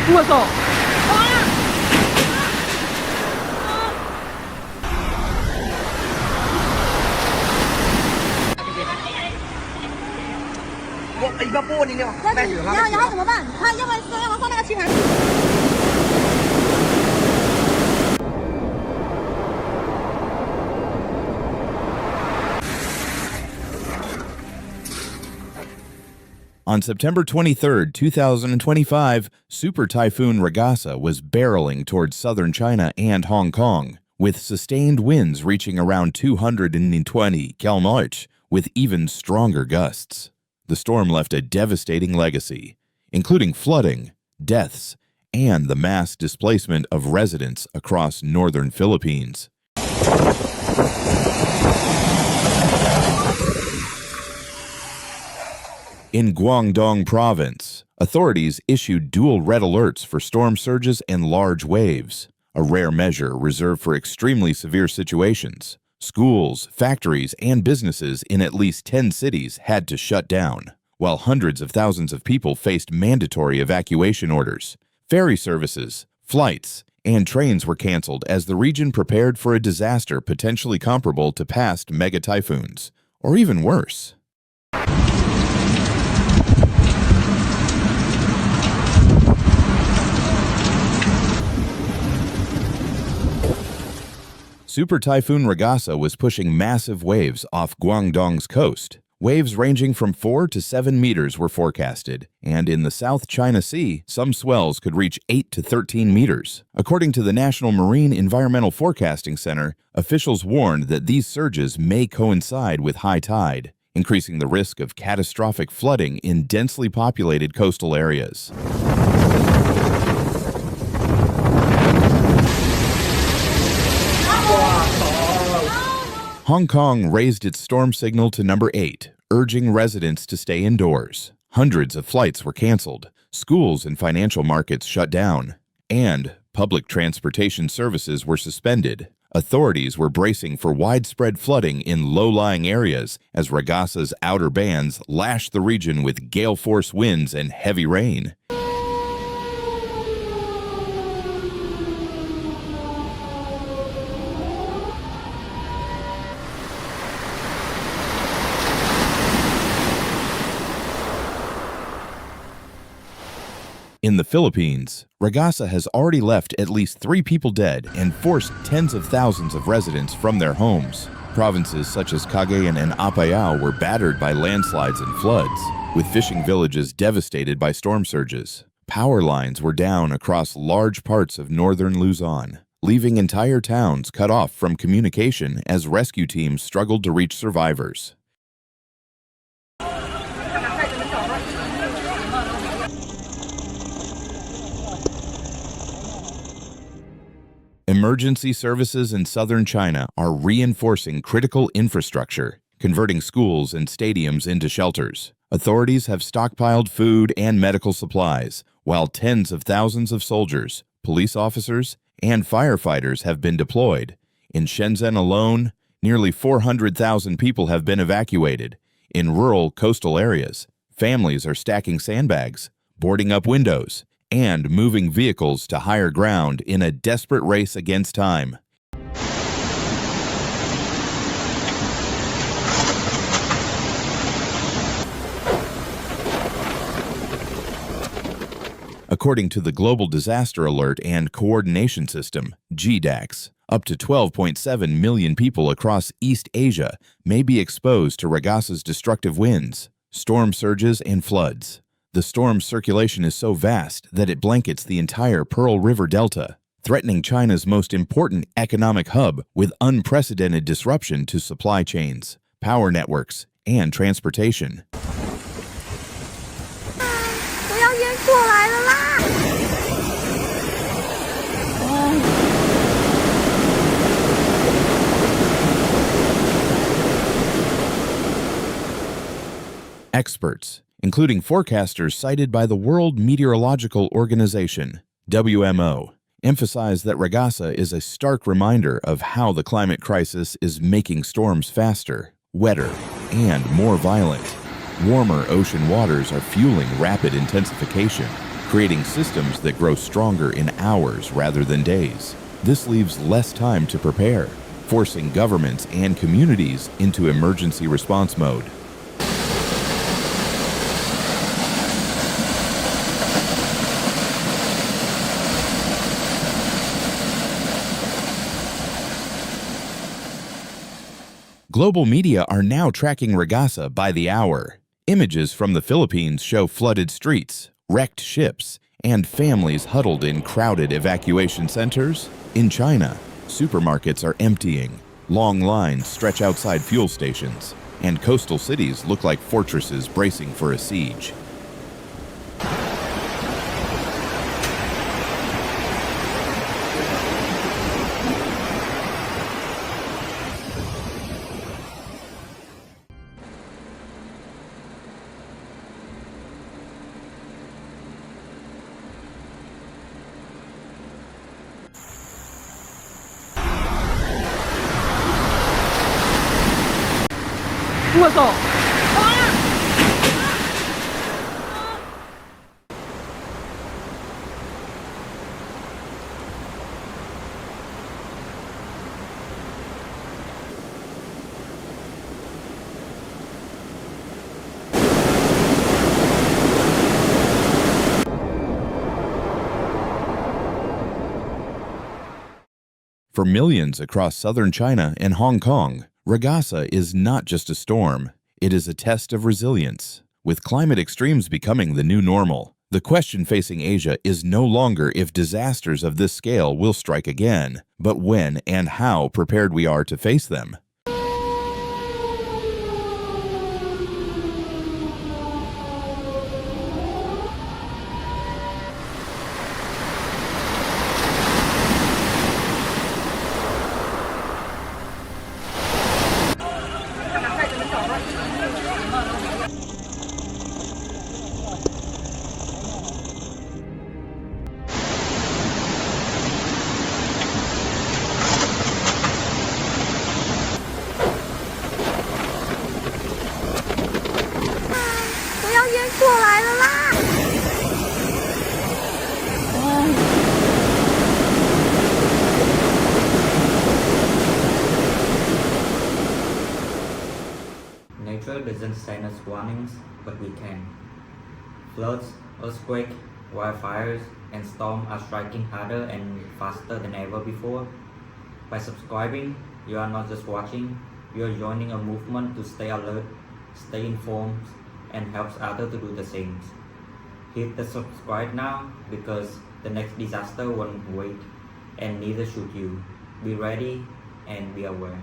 我操！我一个玻璃了，然后怎么办？他要不然放那个气盆。On September 23, 2025, Super Typhoon Ragasa was barreling towards southern China and Hong Kong, with sustained winds reaching around 220 km/h, with even stronger gusts. The storm left a devastating legacy, including flooding, deaths, and the mass displacement of residents across northern Philippines. In Guangdong Province, authorities issued dual red alerts for storm surges and large waves, a rare measure reserved for extremely severe situations. Schools, factories, and businesses in at least 10 cities had to shut down, while hundreds of thousands of people faced mandatory evacuation orders. Ferry services, flights, and trains were canceled as the region prepared for a disaster potentially comparable to past mega typhoons, or even worse. Super Typhoon Ragasa was pushing massive waves off Guangdong's coast. Waves ranging from 4 to 7 meters were forecasted, and in the South China Sea, some swells could reach 8 to 13 meters. According to the National Marine Environmental Forecasting Center, officials warned that these surges may coincide with high tide, increasing the risk of catastrophic flooding in densely populated coastal areas. Hong Kong raised its storm signal to number 8, urging residents to stay indoors. Hundreds of flights were canceled, schools and financial markets shut down, and public transportation services were suspended. Authorities were bracing for widespread flooding in low-lying areas as Ragasa's outer bands lashed the region with gale-force winds and heavy rain. In the Philippines, Ragasa has already left at least 3 people dead and forced tens of thousands of residents from their homes. Provinces such as Cagayan and Apayao were battered by landslides and floods, with fishing villages devastated by storm surges. Power lines were down across large parts of northern Luzon, leaving entire towns cut off from communication as rescue teams struggled to reach survivors. Emergency services in southern China are reinforcing critical infrastructure, converting schools and stadiums into shelters. Authorities have stockpiled food and medical supplies, while tens of thousands of soldiers, police officers, and firefighters have been deployed. In Shenzhen alone, nearly 400,000 people have been evacuated. In rural coastal areas, families are stacking sandbags, boarding up windows, and moving vehicles to higher ground in a desperate race against time. According to the Global Disaster Alert and Coordination System, GDAX, up to 12.7 million people across East Asia may be exposed to Ragasa's destructive winds, storm surges, and floods. The storm's circulation is so vast that it blankets the entire Pearl River Delta, threatening China's most important economic hub with unprecedented disruption to supply chains, power networks, and transportation. Experts, including forecasters cited by the World Meteorological Organization, WMO, emphasize that Ragasa is a stark reminder of how the climate crisis is making storms faster, wetter, and more violent. Warmer ocean waters are fueling rapid intensification, creating systems that grow stronger in hours rather than days. This leaves less time to prepare, forcing governments and communities into emergency response mode. Global media are now tracking Ragasa by the hour. Images from the Philippines show flooded streets, wrecked ships, and families huddled in crowded evacuation centers. In China, supermarkets are emptying, long lines stretch outside fuel stations, and coastal cities look like fortresses bracing for a siege. For millions across southern China and Hong Kong, Ragasa is not just a storm, it is a test of resilience. With climate extremes becoming the new normal, the question facing Asia is no longer if disasters of this scale will strike again, but when and how prepared we are to face them. Nature doesn't send us warnings, but we can. Floods, earthquakes, wildfires, and storms are striking harder and faster than ever before. By subscribing, you are not just watching, you are joining a movement to stay alert, stay informed, and helps others to do the same. Hit the subscribe now because the next disaster won't wait, and neither should you. Be ready and be aware.